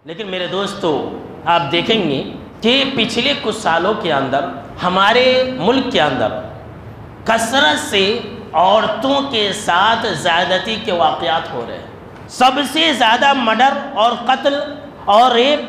لیکن میرے دوستو آپ دیکھیں گے کہ پچھلے کچھ سالوں کے اندر ہمارے ملک کے اندر کثرت سے عورتوں کے ساتھ زیادتی کے واقعات ہو رہے ہیں۔ سب سے زیادہ مرڈر اور قتل اور ریپ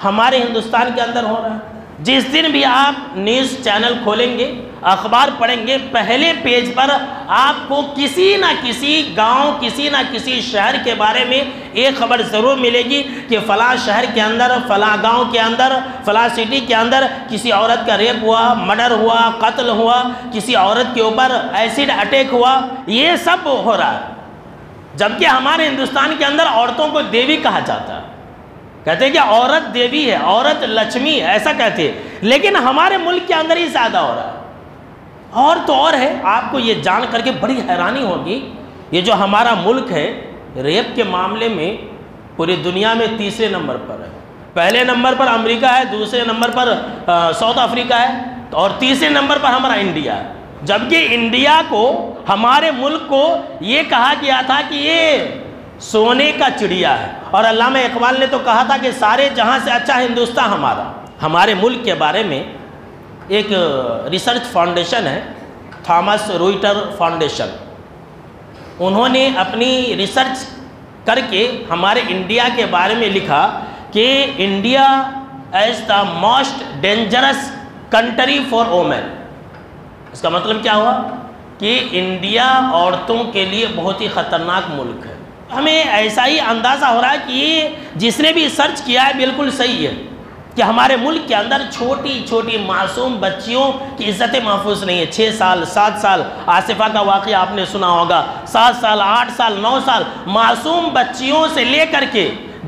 ہمارے ہندوستان کے اندر ہو رہا ہے۔ جس دن بھی آپ نیوز چینل کھولیں گے، اخبار پڑھیں گے، پہلے پیج پر آپ کو کسی نہ کسی گاؤں، کسی نہ کسی شہر کے بارے میں ایک خبر ضرور ملے گی کہ فلاں شہر کے اندر، فلاں گاؤں کے اندر، فلاں سٹی کے اندر کسی عورت کا ریپ ہوا، مرڈر ہوا، قتل ہوا، کسی عورت کے اوپر ایسڈ اٹیک ہوا، یہ سب ہو رہا ہے۔ جبکہ ہمارے ہندوستان کے اندر عورتوں کو دیوی کہا جاتا ہے، کہتے ہیں کہ عورت دیوی ہے، عورت لکشمی ہے، ایسا کہتے ہیں، لیکن ہمارے ملک کے اندر ہی زیادہ ہو رہا ہے۔ اور تو اور ہے، آپ کو یہ جان کر کے بڑی حیرانی ہوگی، یہ جو ہمارا ملک ہے ریپ کے معاملے میں پوری دنیا میں تیسرے نمبر پر ہے۔ پہلے نمبر پر امریکہ ہے، دوسرے نمبر پر ساؤتھ افریقہ ہے، اور تیسرے نمبر پر ہمارا انڈیا ہے۔ جبکہ انڈیا کو، ہمارے ملک کو یہ کہا گیا تھا کہ یہ سونے کا چڑیا ہے، اور علامہ اقبال نے تو کہا تھا کہ سارے جہاں سے اچھا ہندوستان ہمارا۔ ہمارے ملک کے بارے میں ایک ریسرچ فاؤنڈیشن ہے، تھامس روئٹر فاؤنڈیشن، انہوں نے اپنی ریسرچ کر کے ہمارے انڈیا کے بارے میں لکھا کہ India as the most dangerous country for women. اس کا مطلب کیا ہوا کہ انڈیا عورتوں کے لیے بہت ہی خطرناک ملک ہے۔ ہمیں ایسا ہی اندازہ ہو رہا ہے کہ یہ جس نے بھی سرچ کیا ہے بالکل صحیح ہے کہ ہمارے ملک کے اندر چھوٹی چھوٹی معصوم بچیوں کی عزت محفوظ نہیں ہے۔ 6 سال 7 سال آصفہ کا واقعہ آپ نے سنا ہوگا، 7 سال 8 سال 9 سال معصوم بچیوں سے لے کر کے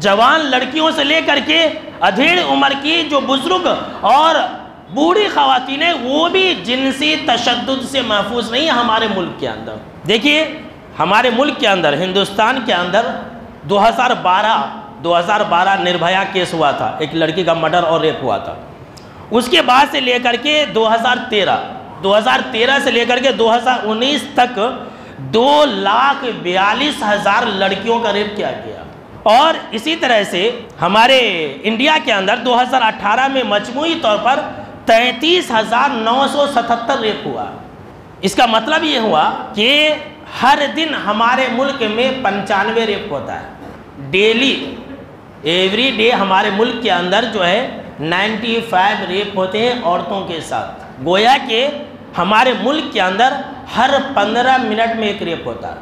جوان لڑکیوں سے لے کر کے ادھیڑ عمر کی جو بزرگ اور بوڑھی خواتین ہیں، وہ بھی جنسی تشدد سے محفوظ نہیں ہے ہمارے ملک کے اندر۔ دیکھیے ہمارے ملک کے اندر، ہندوستان کے اندر 2012 نربھیا کیس ہوا تھا، ایک لڑکی کا مرڈر اور ریپ ہوا تھا۔ اس کے بعد سے لے کر کے 2013 سے لے کر کے 2019 تک 2,42,000 لڑکیوں کا ریپ کیا گیا۔ اور اسی طرح سے ہمارے انڈیا کے اندر 2018 میں مجموعی طور پر 33,977 ریپ ہوا۔ اس کا مطلب یہ ہوا کہ ہر دن ہمارے ملک میں 95 ریپ ہوتا ہے، ڈیلی ایوری ڈے ہمارے ملک کے اندر جو ہے 95 ریپ ہوتے ہیں عورتوں کے ساتھ۔ گویا کہ ہمارے ملک کے اندر ہر 15 منٹ میں ایک ریپ ہوتا ہے۔